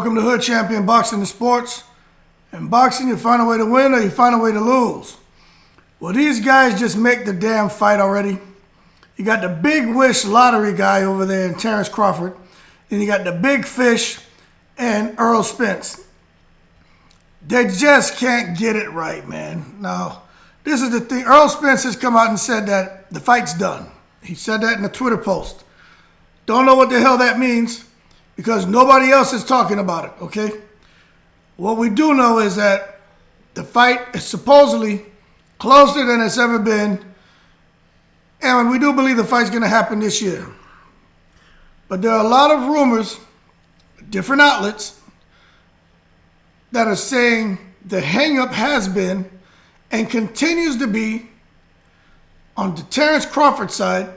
Welcome to Hood Champion Boxing and Sports. In boxing, you find a way to win or you find a way to lose. Well, these guys just make the damn fight already. You got the Big Wish lottery guy over there in Terence Crawford. Then you got the Big Fish and Errol Spence. They just can't get it right, man. Now, this is the thing. Errol Spence has come out and said that the fight's done. He said that in a Twitter post. Don't know what the hell that means because nobody else is talking about it, okay? What we do know is that the fight is supposedly closer than it's ever been, and we do believe the fight's going to happen this year. But there are a lot of rumors, different outlets, that are saying the hang-up has been and continues to be on the Terence Crawford side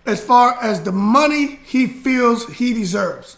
as far as the money he feels he deserves.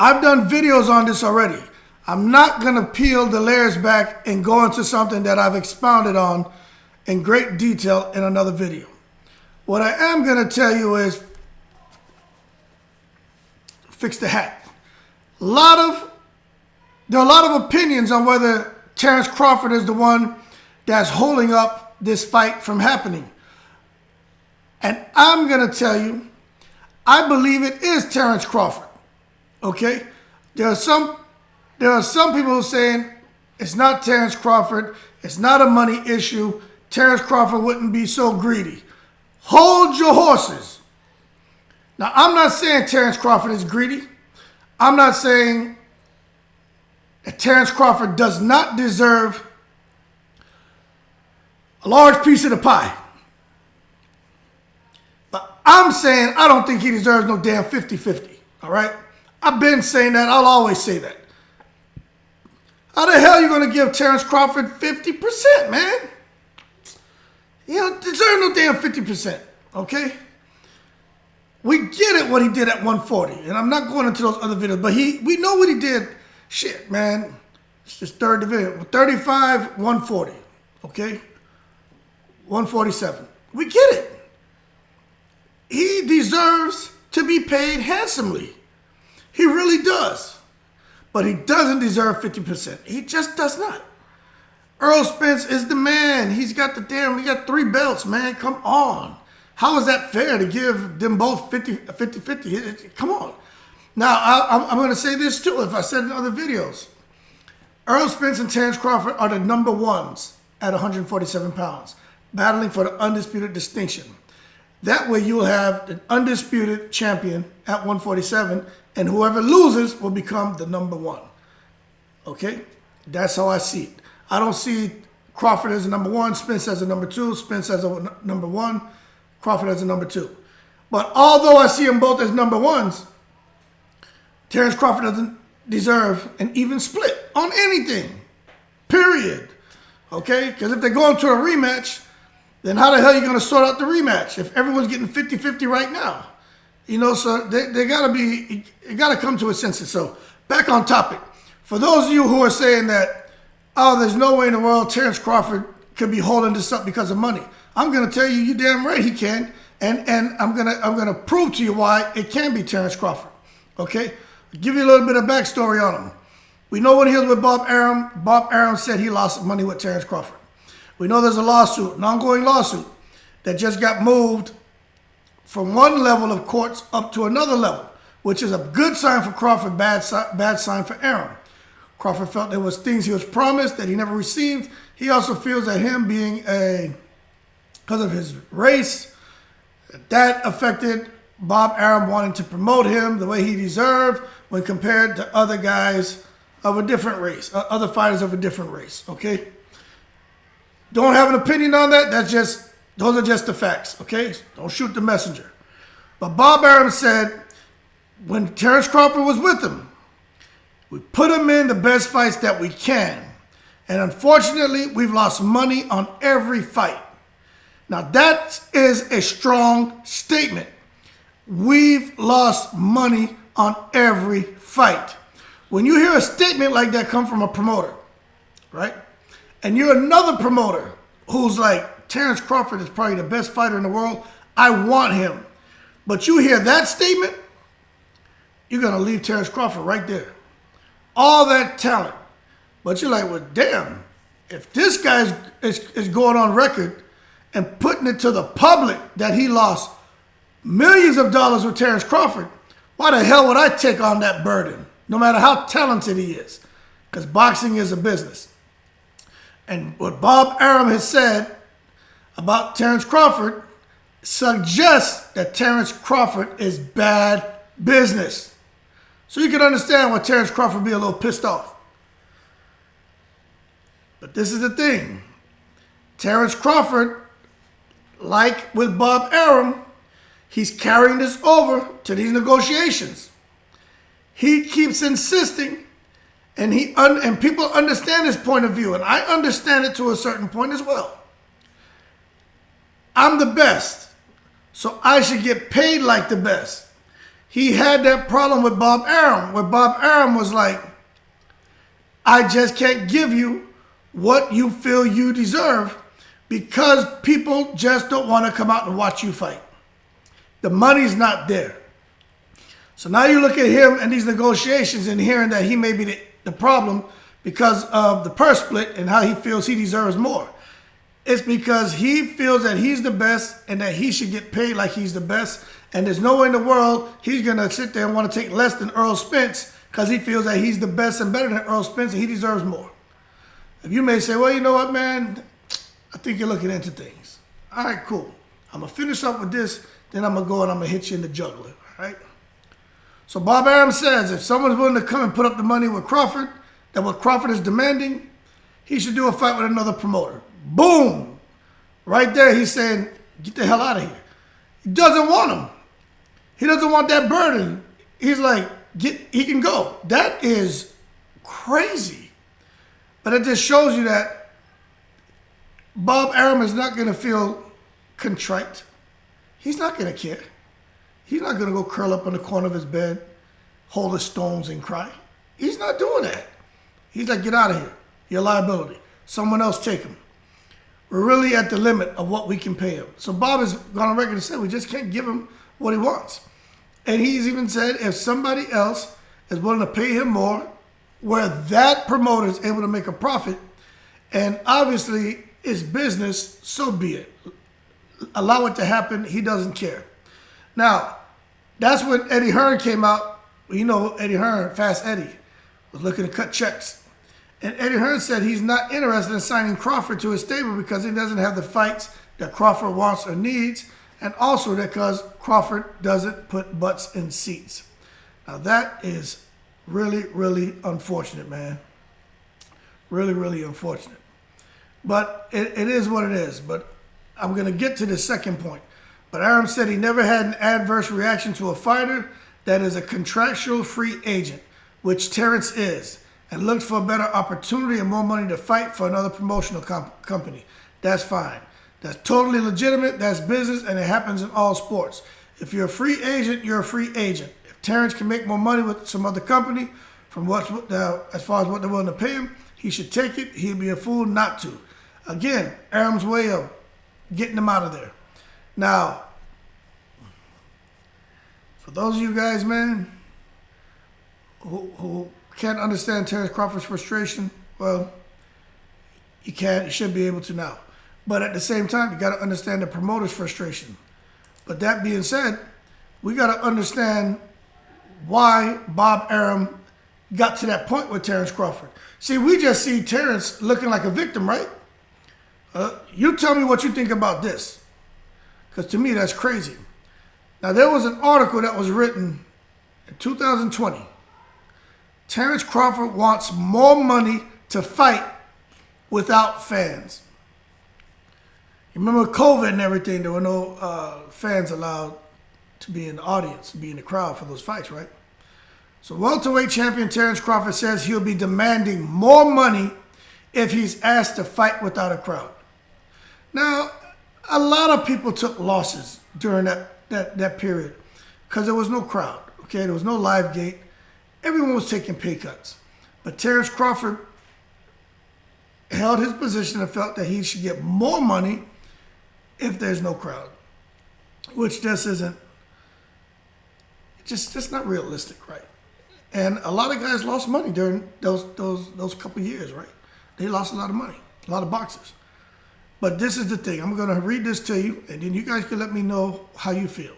I've done videos on this already. I'm not going to peel the layers back and go into something that I've expounded on in great detail in another video. What I am going to tell you is fix the hat. There are a lot of opinions on whether Terence Crawford is the one that's holding up this fight from happening. And I'm going to tell you, I believe it is Terence Crawford. Okay? There are some people saying it's not Terence Crawford. It's not a money issue. Terence Crawford wouldn't be so greedy. Hold your horses. Now, I'm not saying Terence Crawford is greedy. I'm not saying that Terence Crawford does not deserve a large piece of the pie. But I'm saying I don't think he deserves no damn 50-50, all right? I've been saying that. I'll always say that. How the hell are you going to give Terence Crawford 50%, man? You don't deserve no damn 50%, okay? We get it what he did at 140, and I'm not going into those other videos, but we know what he did. Shit, man. It's his third division. 35, 140, okay? 147. We get it. He deserves to be paid handsomely. He really does. But he doesn't deserve 50%. He just does not. Errol Spence is the man. He got 3 belts, man. Come on. How is that fair to give them both 50-50? Come on. Now, I'm going to say this too, if I said in other videos. Errol Spence and Terence Crawford are the number ones at 147 pounds, battling for the undisputed distinction. That way you'll have an undisputed champion at 147, and whoever loses will become the number one. Okay? That's how I see it. I don't see Crawford as a number one, Spence as a number two, Spence as a number one, Crawford as a number two. But although I see them both as number ones, Terence Crawford doesn't deserve an even split on anything. Period. Okay? Because if they go into a rematch, then how the hell are you going to sort out the rematch if everyone's getting 50-50 right now? You know, so they got to come to a sensus. So back on topic. For those of you who are saying that, oh, there's no way in the world Terence Crawford could be holding this up because of money, I'm going to tell you, you damn right he can. And I'm gonna prove to you why it can be Terence Crawford. Okay? I'll give you a little bit of backstory on him. We know when he was with Bob Arum said he lost money with Terence Crawford. We know there's a lawsuit, an ongoing lawsuit, that just got moved from one level of courts up to another level, which is a good sign for Crawford, bad sign for Arum. Crawford felt there was things he was promised that he never received. He also feels that him being because of his race, that affected Bob Arum wanting to promote him the way he deserved when compared to other guys of a different race, other fighters of a different race, okay? Don't have an opinion on that. Those are just the facts, okay? Don't shoot the messenger. But Bob Arum said when Terence Crawford was with him, we put him in the best fights that we can. And unfortunately, we've lost money on every fight. Now, that is a strong statement. We've lost money on every fight. When you hear a statement like that come from a promoter, right? And you're another promoter who's like, Terence Crawford is probably the best fighter in the world. I want him. But you hear that statement, you're going to leave Terence Crawford right there. All that talent. But you're like, well, damn, if this guy is going on record and putting it to the public that he lost millions of dollars with Terence Crawford, why the hell would I take on that burden, no matter how talented he is? Because boxing is a business. And what Bob Arum has said about Terence Crawford suggests that Terence Crawford is bad business. So you can understand why Terence Crawford would be a little pissed off. But this is the thing. Terence Crawford, like with Bob Arum, he's carrying this over to these negotiations. He keeps insisting, and people understand his point of view, and I understand it to a certain point as well. I'm the best, so I should get paid like the best. He had that problem with Bob Arum, where Bob Arum was like, I just can't give you what you feel you deserve because people just don't want to come out and watch you fight. The money's not there. So now you look at him and these negotiations and hearing that he may be the problem because of the purse split and how he feels he deserves more. It's because he feels that he's the best and that he should get paid like he's the best. And there's no way in the world he's going to sit there and want to take less than Earl Spence because he feels that he's the best and better than Earl Spence and he deserves more. If you may say, well, you know what, man? I think you're looking into things. All right, cool. I'm going to finish up with this. Then I'm going to go and I'm going to hit you in the jugular. All right? So Bob Arum says if someone's willing to come and put up the money with Crawford, that what Crawford is demanding, he should do a fight with another promoter. Boom! Right there, he's saying, get the hell out of here. He doesn't want him. He doesn't want that burden. He's like, he can go. That is crazy. But it just shows you that Bob Arum is not going to feel contrite. He's not going to care. He's not going to go curl up in the corner of his bed, hold his stones and cry. He's not doing that. He's like, get out of here. You're a liability. Someone else take him. We're really at the limit of what we can pay him. So Bob has gone on record and said we just can't give him what he wants. And he's even said if somebody else is willing to pay him more, where that promoter is able to make a profit, and obviously it's business, so be it. Allow it to happen. He doesn't care. Now, that's when Eddie Hearn came out. You know, Eddie Hearn, Fast Eddie, was looking to cut checks. And Eddie Hearn said he's not interested in signing Crawford to his stable because he doesn't have the fights that Crawford wants or needs, and also because Crawford doesn't put butts in seats. Now, that is really, really unfortunate, man. Really, really unfortunate. But it is what it is. But I'm going to get to the second point. But Arum said he never had an adverse reaction to a fighter that is a contractual free agent, which Terence is, and looks for a better opportunity and more money to fight for another promotional company. That's fine. That's totally legitimate. That's business, and it happens in all sports. If you're a free agent, you're a free agent. If Terence can make more money with some other company, as far as what they're willing to pay him, he should take it. He'd be a fool not to. Again, Arum's way of getting him out of there. Now, for those of you guys, man, who can't understand Terence Crawford's frustration, well, you can. You should be able to now. But at the same time, you got to understand the promoter's frustration. But that being said, we got to understand why Bob Arum got to that point with Terence Crawford. See, we just see Terence looking like a victim, right? You tell me what you think about this. Because to me, that's crazy. Now, there was an article that was written in 2020. Terence Crawford wants more money to fight without fans. You remember COVID and everything, there were no fans allowed to be in the audience, to be in the crowd for those fights, right? So welterweight champion Terence Crawford says he'll be demanding more money if he's asked to fight without a crowd. Now, a lot of people took losses during that period because there was no crowd, okay? There was no live gate. Everyone was taking pay cuts. But Terence Crawford held his position and felt that he should get more money if there's no crowd, which just isn't just not realistic, right? And a lot of guys lost money during those couple years, right? They lost a lot of money, a lot of boxers. But this is the thing. I'm going to read this to you, and then you guys can let me know how you feel.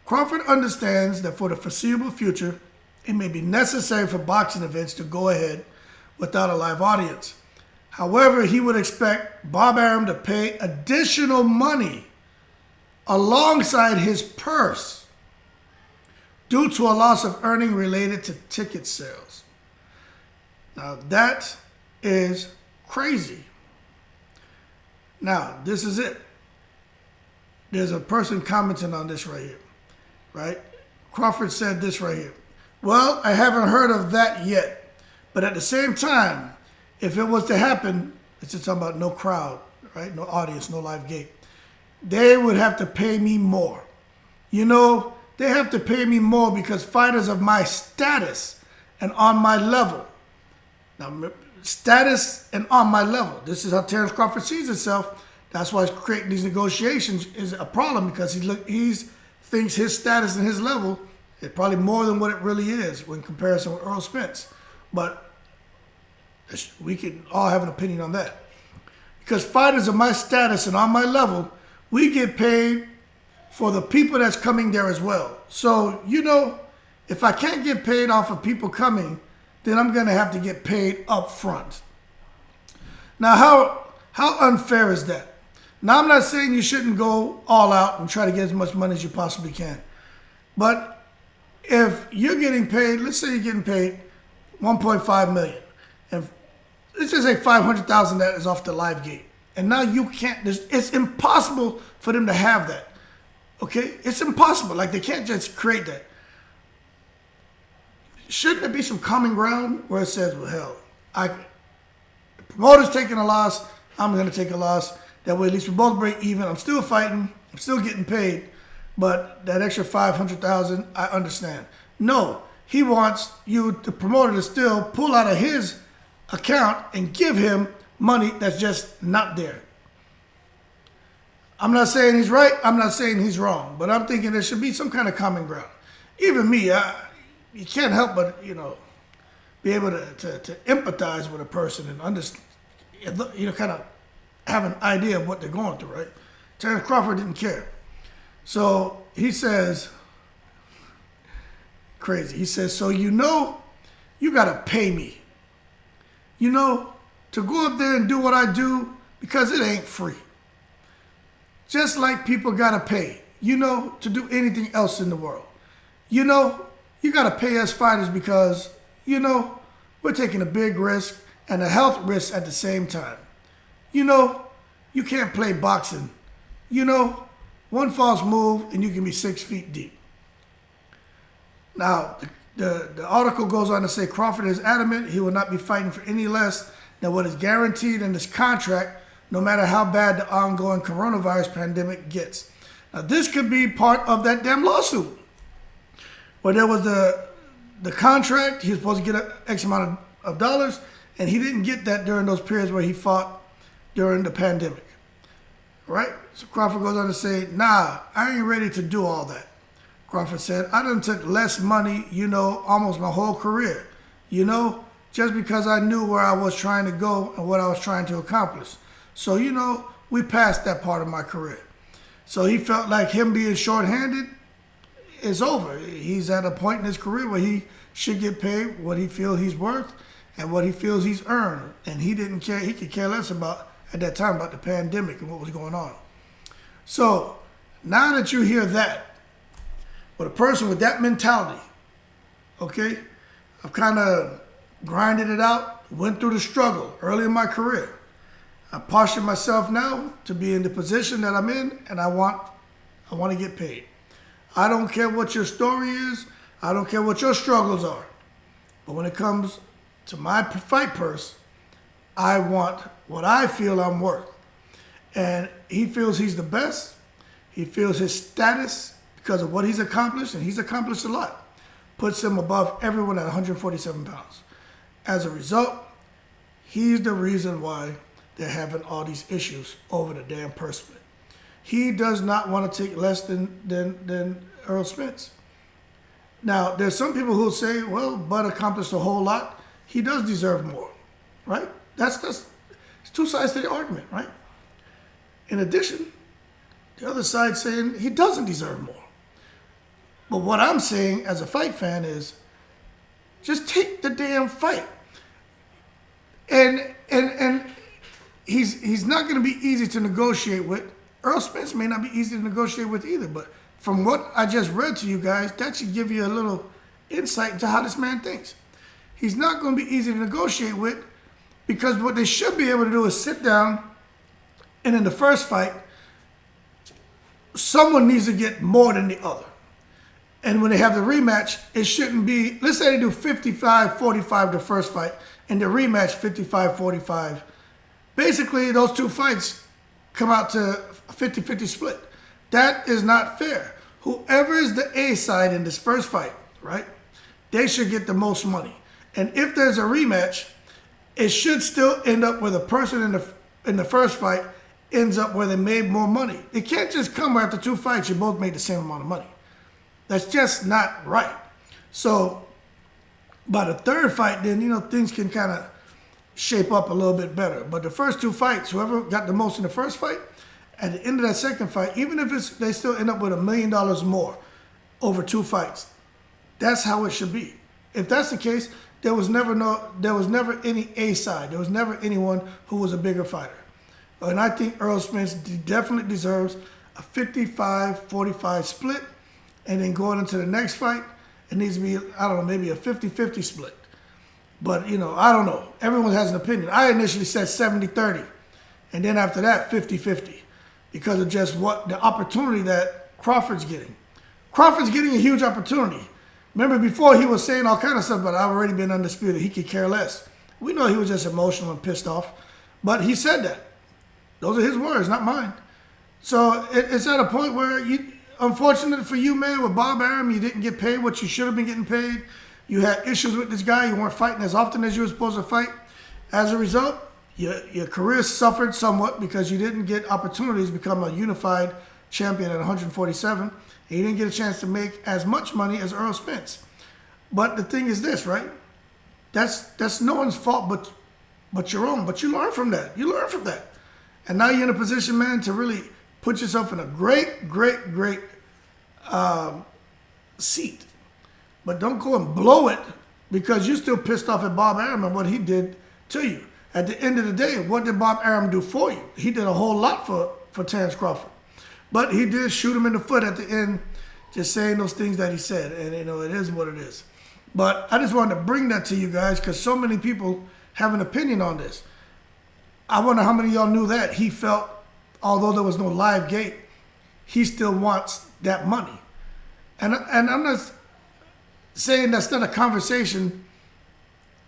Crawford understands that for the foreseeable future, it may be necessary for boxing events to go ahead without a live audience. However, he would expect Bob Arum to pay additional money alongside his purse due to a loss of earning related to ticket sales. Now, that is crazy. Now, this is it. There's a person commenting on this right here, right? Crawford said this right here. Well, I haven't heard of that yet. But at the same time, if it was to happen, it's just talking about no crowd, right? No audience, no live gate. They would have to pay me more. You know, they have to pay me more because fighters of my status and on my level. Now, status and on my level. This is how Terence Crawford sees himself. That's why he's creating these negotiations is a problem because he thinks his status and his level is probably more than what it really is in comparison with Earl Spence. But we can all have an opinion on that. Because fighters of my status and on my level, we get paid for the people that's coming there as well. So, you know, if I can't get paid off of people coming, then I'm going to have to get paid up front. Now, how unfair is that? Now, I'm not saying you shouldn't go all out and try to get as much money as you possibly can. But if you're getting paid, let's say you're getting paid $1.5 million. And let's just say $500,000 that is off the live gate. And now you can't, it's impossible for them to have that. Okay? It's impossible. Like, they can't just create that. Shouldn't there be some common ground where it says, well, hell, the promoter's taking a loss, I'm going to take a loss. That way at least we both break even. I'm still fighting. I'm still getting paid. But that extra $500,000, I understand. No, he wants the promoter, to still pull out of his account and give him money that's just not there. I'm not saying he's right. I'm not saying he's wrong. But I'm thinking there should be some kind of common ground. Even me, you can't help but, you know, be able to empathize with a person and understand, you know, kind of have an idea of what they're going through, right? Terence Crawford didn't care. So he says, crazy. He says, so you know, you got to pay me, you know, to go up there and do what I do because it ain't free. Just like people got to pay, you know, to do anything else in the world. You know, you got to pay us fighters because, you know, we're taking a big risk and a health risk at the same time. You know, you can't play boxing. You know, one false move and you can be 6 feet deep. Now, the article goes on to say Crawford is adamant he will not be fighting for any less than what is guaranteed in his contract, no matter how bad the ongoing coronavirus pandemic gets. Now, this could be part of that damn lawsuit where there was the contract. He was supposed to get an X amount of dollars, and he didn't get that during those periods where he fought during the pandemic, right? So Crawford goes on to say, nah, I ain't ready to do all that. Crawford said, I done took less money, you know, almost my whole career, you know, just because I knew where I was trying to go and what I was trying to accomplish. So, you know, we passed that part of my career. So he felt like him being shorthanded is over. He's at a point in his career where he should get paid what he feels he's worth and what he feels he's earned. And he didn't care. He could care less about, at that time, about the pandemic and what was going on. So now that you hear that, with a person with that mentality, okay, I've kind of grinded it out, went through the struggle early in my career. I postured myself now to be in the position that I'm in, and I want to get paid. I don't care what your story is. I don't care what your struggles are. But when it comes to my fight purse, I want what I feel I'm worth. And he feels he's the best. He feels his status because of what he's accomplished, and he's accomplished a lot, puts him above everyone at 147 pounds. As a result, he's the reason why they're having all these issues over the damn purse split. He does not want to take less than Earl Spence. Now, there's some people who say, well, Bud accomplished a whole lot. He does deserve more, right? That's it's two sides to the argument, right? In addition, the other side saying he doesn't deserve more. But what I'm saying as a fight fan is just take the damn fight. And he's not going to be easy to negotiate with. Earl Spence may not be easy to negotiate with either, but from what I just read to you guys, that should give you a little insight into how this man thinks. He's not going to be easy to negotiate with because what they should be able to do is sit down and in the first fight, someone needs to get more than the other. And when they have the rematch, it shouldn't be, let's say they do 55-45 the first fight and the rematch 55-45. Basically, those two fights come out to a 50-50 split. That is not fair. Whoever is the A side in this first fight, right, they should get the most money. And if there's a rematch, it should still end up where the person in the first fight ends up where they made more money. It can't just come where after two fights you both made the same amount of money. That's just not right. So by the third fight, then, things can kind of shape up a little bit better. But the first two fights, whoever got the most in the first fight, at the end of that second fight, even if they still end up with $1 million more over two fights, that's how it should be. If that's the case, there was never any A side. There was never anyone who was a bigger fighter. And I think Earl Spence definitely deserves a 55-45 split. And then going into the next fight, it needs to be, I don't know, maybe a 50-50 split. But, I don't know. Everyone has an opinion. I initially said 70-30. And then after that, 50-50. Because of just what the opportunity that Crawford's getting. Crawford's getting a huge opportunity. Remember before he was saying all kind of stuff, but I've already been undisputed. He could care less. We know he was just emotional and pissed off. But he said that. Those are his words, not mine. So it's at a point where, unfortunate for you, man, with Bob Arum, you didn't get paid what you should have been getting paid. You had issues with this guy. You weren't fighting as often as you were supposed to fight. As a result, your career suffered somewhat because you didn't get opportunities to become a unified champion at 147. And you didn't get a chance to make as much money as Earl Spence. But the thing is this, right? That's no one's fault but your own. But you learn from that. You learn from that. And now you're in a position, man, to really put yourself in a great seat. But don't go and blow it because you're still pissed off at Bob Arum and what he did to you. At the end of the day, what did Bob Arum do for you? He did a whole lot for Terence Crawford. But he did shoot him in the foot at the end, just saying those things that he said. And, it is what it is. But I just wanted to bring that to you guys because so many people have an opinion on this. I wonder how many of y'all knew that he felt, although there was no live gate, he still wants that money. And I'm not saying that's not a conversation,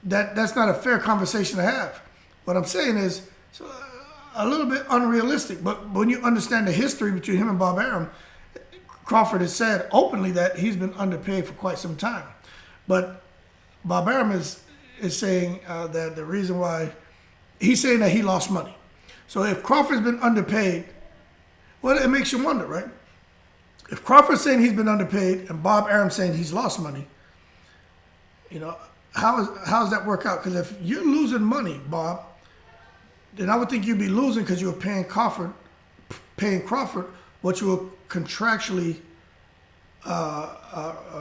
that's not a fair conversation to have. What I'm saying is it's a little bit unrealistic. But when you understand the history between him and Bob Arum, Crawford has said openly that he's been underpaid for quite some time. But Bob Arum is saying that the reason why, he's saying that he lost money. So if Crawford's been underpaid, well, it makes you wonder, right? If Crawford's saying he's been underpaid and Bob Arum saying he's lost money, how does that work out? Because if you're losing money, Bob, then I would think you'd be losing because you were paying Crawford what you were contractually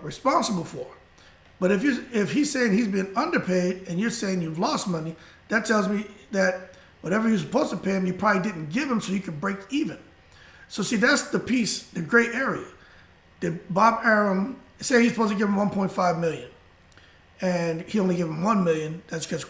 responsible for. But if he's saying he's been underpaid and you're saying you've lost money, that tells me that whatever you're supposed to pay him, you probably didn't give him so you could break even. So see, that's the piece, the gray area. Did Bob Arum say he's supposed to give him $1.5 million, and he only gave him $1 million? That's because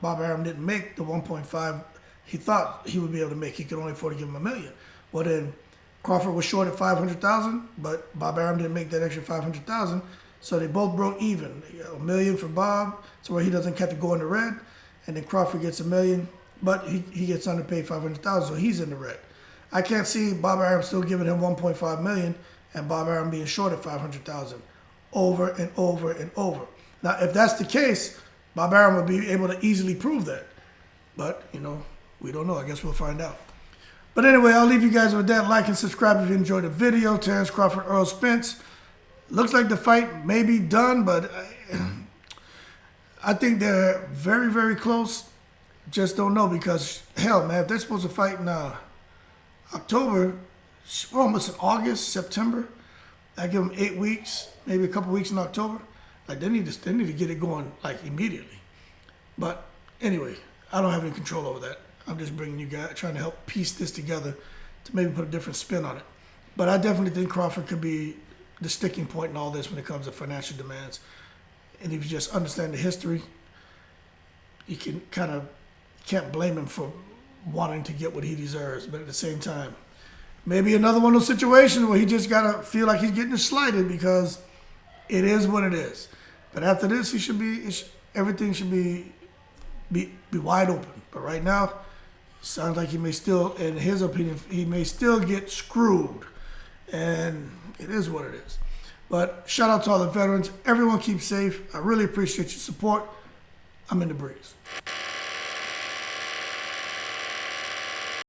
Bob Arum didn't make the 1.5 he thought he would be able to make. He could only afford to give him $1 million. Well, then Crawford was short at $500,000, but Bob Arum didn't make that extra $500,000, so they both broke even. $1 million for Bob, so where he doesn't have to go in the red, and then Crawford gets $1 million, but he gets underpaid $500,000, so he's in the red. I can't see Bob Arum still giving him $1.5 million and Bob Arum being short at $500,000 over and over and over. Now, if that's the case, Bob Arum would be able to easily prove that. But, we don't know. I guess we'll find out. But anyway, I'll leave you guys with that. Like and subscribe if you enjoyed the video. Terence Crawford, Earl Spence. Looks like the fight may be done, but I think they're very, very close. Just don't know because, hell, man, if they're supposed to fight in October, we're almost in August, September. I give them 8 weeks, maybe a couple weeks in October. Like they need to get it going like immediately. But anyway, I don't have any control over that. I'm just bringing you guys, trying to help piece this together to maybe put a different spin on it. But I definitely think Crawford could be the sticking point in all this when it comes to financial demands. And if you just understand the history, you can can't blame him for wanting to get what he deserves. But at the same time, maybe another one of those situations where he just gotta feel like he's getting slighted because it is what it is. But after this, everything should be wide open. But right now, sounds like he may still, in his opinion, he may still get screwed. And it is what it is. But shout out to all the veterans. Everyone keep safe. I really appreciate your support. I'm in the breeze.